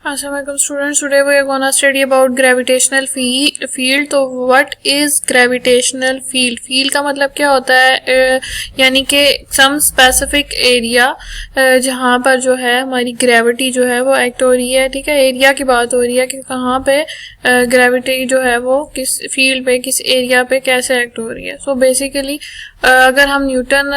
Assalamualaikum students, today we are gonna study about gravitational field। तो what is gravitational field? field का मतलब क्या होता है, यानी कि some specific area जहाँ पर जो है हमारी ग्रेविटी जो है वो एक्ट हो रही है। ठीक है, एरिया की बात हो रही है कि कहाँ पे ग्रेविटी जो है वो किस फील्ड पे, किस एरिया पे कैसे एक्ट हो रही है। सो बेसिकली अगर हम न्यूटन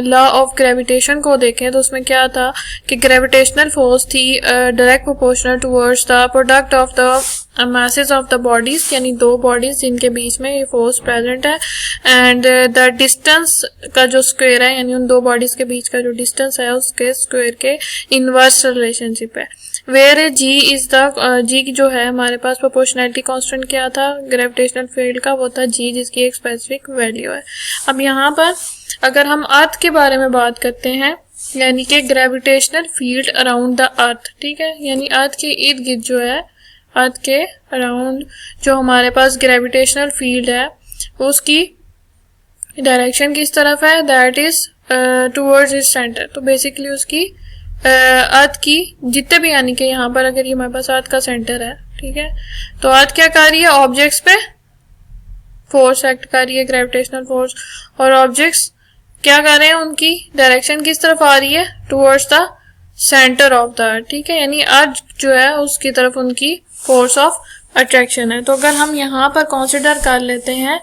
लॉ ऑफ ग्रेविटेशन को देखें तो उसमें क्या था कि ग्रेविटेशनल फोर्स थी direct proportional towards the product of the masses of the bodies, यानी दो बॉडीज जिनके बीच में ये फोर्स प्रेजेंट है, एंड द डिस्टेंस का जो स्क्वायर है, यानी उन दो बॉडीज के बीच का जो डिस्टेंस है उसके स्क्वायर के इनवर्स रिलेशनशिप है। वेयर जी इज द जी जो है हमारे पास प्रोपोर्शनैलिटी कांस्टेंट क्या था ग्रेविटेशनल फील्ड का, वो था जी, जिसकी एक स्पेसिफिक वैल्यू है। अब यहाँ पर अगर हम अर्थ के बारे में बात करते हैं, यानी कि gravitational field around the earth, ठीक है, यानी अर्थ के इर्द गिर्द जो है, अर्थ के अराउंड जो हमारे पास ग्रेविटेशनल फील्ड है उसकी डायरेक्शन किस तरफ है, that is towards its centre. तो बेसिकली उसकी अर्थ की जितने भी, यानी कि यहाँ पर अगर ये हमारे पास अर्थ का सेंटर है, ठीक है, तो अर्थ क्या कर रही है, ऑब्जेक्ट्स पे फोर्स एक्ट कर रही है, ग्रेविटेशनल फोर्स, और ऑब्जेक्ट्स क्या कर रहे हैं, उनकी डायरेक्शन किस तरफ आ रही है, towards the centre of the अर्थ। ठीक है, यानी अर्थ जो है उसकी तरफ उनकी फोर्स ऑफ अट्रैक्शन है। तो अगर हम यहाँ पर कंसिडर कर लेते हैं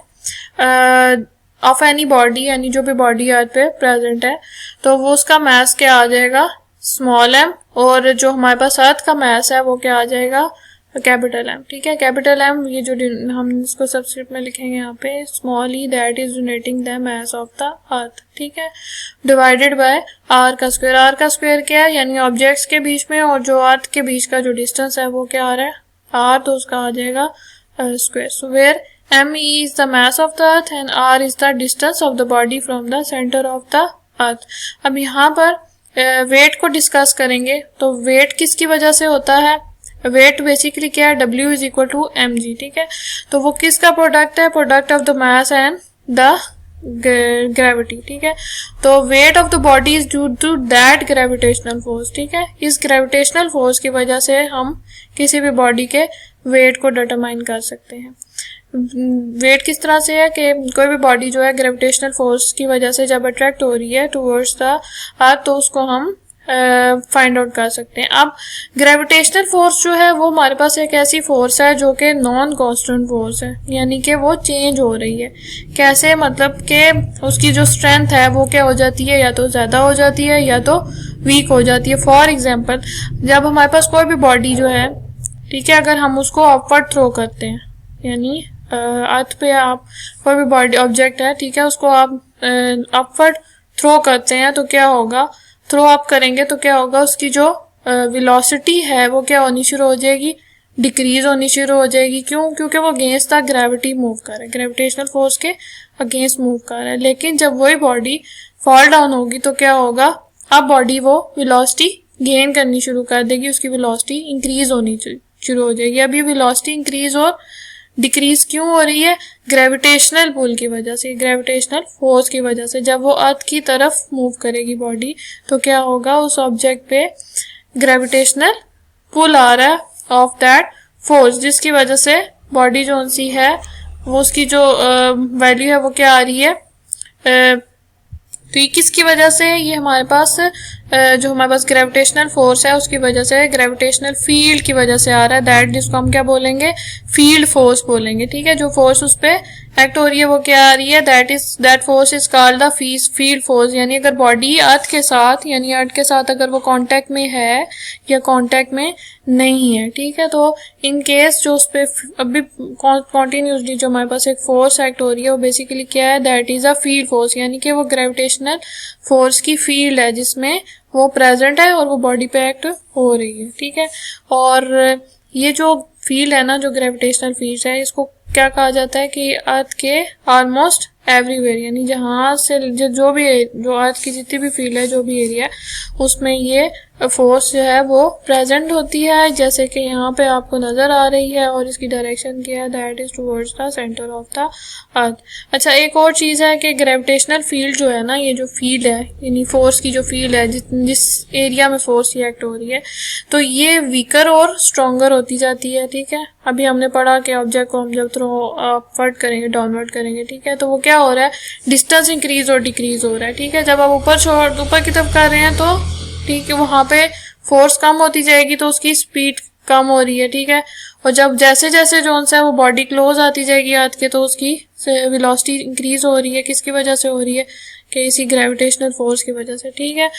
ऑफ एनी बॉडी, यानी जो भी बॉडी अर्थ पे प्रेजेंट है, तो वो उसका मास क्या आ जाएगा, स्मॉल एम, और जो हमारे पास अर्थ का मास है वो क्या आ जाएगा, कैपिटल एम। ठीक है, कैपिटल एम, ये जो हम इसको सबस्क्रिप्ट में लिखेंगे यहाँ पे, small E that is donating the mass of the अर्थ, ठीक है, डिवाइडेड बाय आर का स्क्वायर। आर का स्क्वायर क्या है, यानी ऑब्जेक्ट्स के बीच में और जो अर्थ के बीच का जो डिस्टेंस है वो क्या आ रहा है, आर, तो उसका आ जाएगा square. So where M E is the mass of the earth and R is the distance of the body from the centre of the earth. अब यहाँ पर वेट को डिस्कस करेंगे, तो वेट किसकी वजह से होता है, वेट बेसिकली क्या है, W is equal to M G. ठीक है, तो वो किसका प्रोडक्ट है, product of the mass and the gravity. ठीक है, तो weight of the body is due to that gravitational force. ठीक है, इस ग्रेविटेशनल फोर्स की वजह से हम किसी भी बॉडी के वेट को डिटरमाइन कर सकते हैं। वेट किस तरह से है कि कोई भी बॉडी जो है ग्रेविटेशनल फोर्स की वजह से जब अट्रैक्ट हो रही है टुवर्ड्स द अर्थ, तो उसको हम फाइंड आउट कर सकते हैं। अब ग्रेविटेशनल फोर्स जो है वो हमारे पास एक ऐसी फोर्स है जो कि नॉन कांस्टेंट फोर्स है, यानी कि वो चेंज हो रही है। कैसे, मतलब कि उसकी जो स्ट्रेंथ है वो क्या हो जाती है, या तो ज़्यादा हो जाती है या तो वीक हो जाती है। फॉर एग्जाम्पल, जब हमारे पास कोई भी बॉडी जो है, ठीक है, अगर हम उसको अपवर्ड थ्रो करते हैं, यानी अर्थ पे आप कोई भी बॉडी ऑब्जेक्ट है, ठीक है, उसको आप अपवर्ड थ्रो करते हैं, तो क्या होगा, थ्रो अप करेंगे तो क्या होगा, उसकी जो वेलोसिटी है वो क्या होनी शुरू हो जाएगी, डिक्रीज होनी शुरू हो जाएगी। क्यों, क्योंकि वो अगेंस्ट द ग्रेविटी मूव कर रहा है, ग्रेविटेशनल फोर्स के अगेंस्ट मूव कर रहा है। लेकिन जब वही बॉडी फॉल डाउन होगी तो क्या होगा, अब बॉडी वो वेलोसिटी गेन करनी शुरू कर देगी, उसकी वेलोसिटी इंक्रीज होनी शुरू हो जाएगी। अब ये वेलोसिटी इंक्रीज और डिक्रीज क्यों हो रही है, ग्रेविटेशनल पुल की वजह से, ग्रेविटेशनल फोर्स की वजह से। जब वो अर्थ की तरफ मूव करेगी बॉडी, तो क्या होगा, उस ऑब्जेक्ट पे ग्रेविटेशनल पुल आ रहा है ऑफ दैट फोर्स, जिसकी वजह से बॉडी जो सी है वो उसकी जो वैल्यू है वो क्या आ रही है, तो ये किसकी वजह से, ये हमारे पास जो हमारे पास ग्रेविटेशनल फोर्स है उसकी वजह से, ग्रेविटेशनल फील्ड की वजह से आ रहा है, दैट जिसको हम क्या बोलेंगे, फील्ड फोर्स बोलेंगे। ठीक है, जो फोर्स उस पे एक्ट हो रही है वो क्या आ रही है, that force is called the field force. यानी अगर बॉडी अर्थ के साथ, यानी अर्थ के साथ अगर वो कांटेक्ट में है या कांटेक्ट में नहीं है, ठीक है, तो इन केस जो उस पे अभी कॉन्टिन्यूसली जो हमारे पास एक फोर्स एक्ट हो रही है वो बेसिकली क्या है, that is a field force, यानी कि वो ग्रेविटेशनल फोर्स की फील्ड है जिसमें वो प्रेजेंट है और वो बॉडी पे एक्ट हो रही है। ठीक है, और ये जो फील्ड है ना, जो ग्रेविटेशनल फील्ड है, इसको क्या कहा जाता है कि अर्थ के ऑलमोस्ट एवरीवेयर, यानी जहाँ से जो अर्थ की जितनी भी फील्ड है, जो भी एरिया है, उसमें ये फोर्स जो है वो प्रेजेंट होती है, जैसे कि यहाँ पे आपको नजर आ रही है। और इसकी डायरेक्शन क्या है, that is towards the centre of the अर्थ। अच्छा, एक और चीज है कि ग्रेविटेशनल फील्ड जो है ना, ये जो फील्ड है यानी फोर्स की जो फील्ड है, जिस एरिया में फोर्स रिएक्ट हो रही है, तो ये वीकर और स्ट्रॉन्गर होती जाती है। ठीक है, अभी हमने पढ़ा कि ऑब्जेक्ट को हम जब थ्रो अपवर्ड करेंगे, डाउनवर्ड करेंगे, ठीक है, तो वो क्या हो रहा है, डिस्टेंस इंक्रीज और डिक्रीज हो रहा है। ठीक है, जब आप ऊपर की तरफ कर रहे हैं तो ठीक है, वहां पे फोर्स कम होती जाएगी तो उसकी स्पीड कम हो रही है। ठीक है, और जब जैसे जैसे जोन से वो बॉडी क्लोज आती जाएगी अर्थ के, तो उसकी वेलोसिटी इंक्रीज हो रही है। किसकी वजह से हो रही है, कि इसी ग्रेविटेशनल फोर्स की वजह से। ठीक है,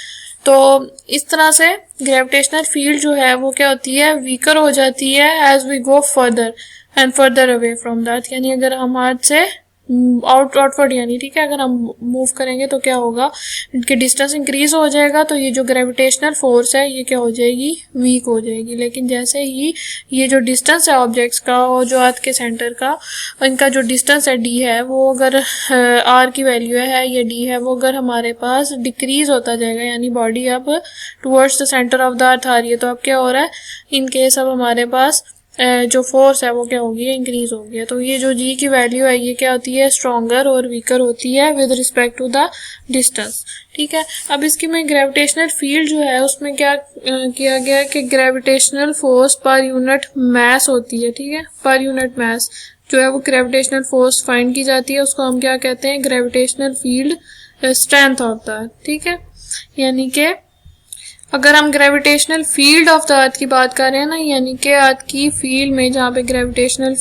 तो इस तरह से ग्रेविटेशनल फील्ड जो है वो क्या होती है, वीकर हो जाती है as we go further and further away from the earth. यानी अगर हम अर्थ से आउटवर्ड, यानी ठीक है, अगर हम मूव करेंगे तो क्या होगा, इनके डिस्टेंस इंक्रीज हो जाएगा, तो ये जो ग्रेविटेशनल फोर्स है ये क्या हो जाएगी, वीक हो जाएगी। लेकिन जैसे ही ये जो डिस्टेंस है ऑब्जेक्ट्स का और जो अर्थ के सेंटर का, इनका जो डिस्टेंस है डी है, वो अगर आर की वैल्यू है या डी है, वो अगर हमारे पास डिक्रीज होता जाएगा, यानी बॉडी अब towards the centre of the earth आ रही है, तो अब क्या हो रहा है, इन केस अब हमारे पास जो फोर्स है वो क्या होगी, इंक्रीज हो गया। तो ये जो जी की वैल्यू है ये क्या होती है, स्ट्रॉन्गर और वीकर होती है with respect to the distance. ठीक है, अब इसकी में ग्रेविटेशनल फील्ड जो है उसमें क्या किया गया है कि gravitational force per unit mass होती है। ठीक है, पर यूनिट मास जो है वो ग्रेविटेशनल फोर्स फाइंड की जाती है, उसको हम क्या कहते हैं, ग्रेविटेशनल फील्ड स्ट्रेंथ होता है। ठीक है, यानी कि अगर हम ग्रेविटेशनल फील्ड ऑफ द अर्थ की बात कर रहे हैं ना, यानी कि अर्थ की फील्ड में जहाँ पे ग्रेविटेशनल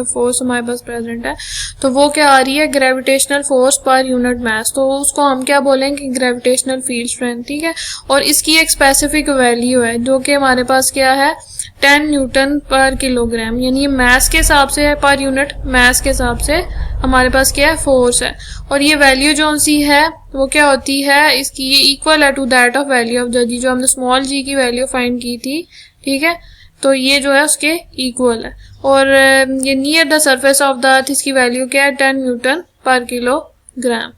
फोर्स हमारे पास प्रेजेंट है, तो वो क्या आ रही है, gravitational force per unit mass, तो उसको हम क्या बोलेंगे, ग्रेविटेशनल फील्ड स्ट्रेंथ। ठीक है, और इसकी एक स्पेसिफिक वैल्यू है जो कि हमारे पास क्या है, 10 न्यूटन पर किलोग्राम, यानी ये मास के हिसाब से है, पर यूनिट मास के हिसाब से हमारे पास क्या है, फोर्स है। और ये वैल्यू जो सी है वो क्या होती है, इसकी ये इक्वल है to that of value of g, जो हमने स्मॉल जी की वैल्यू फाइंड की थी। ठीक है, तो ये जो है उसके इक्वल है। और ये near the surface of the अर्थ इसकी वैल्यू क्या है, 10 न्यूटन पर किलोग्राम।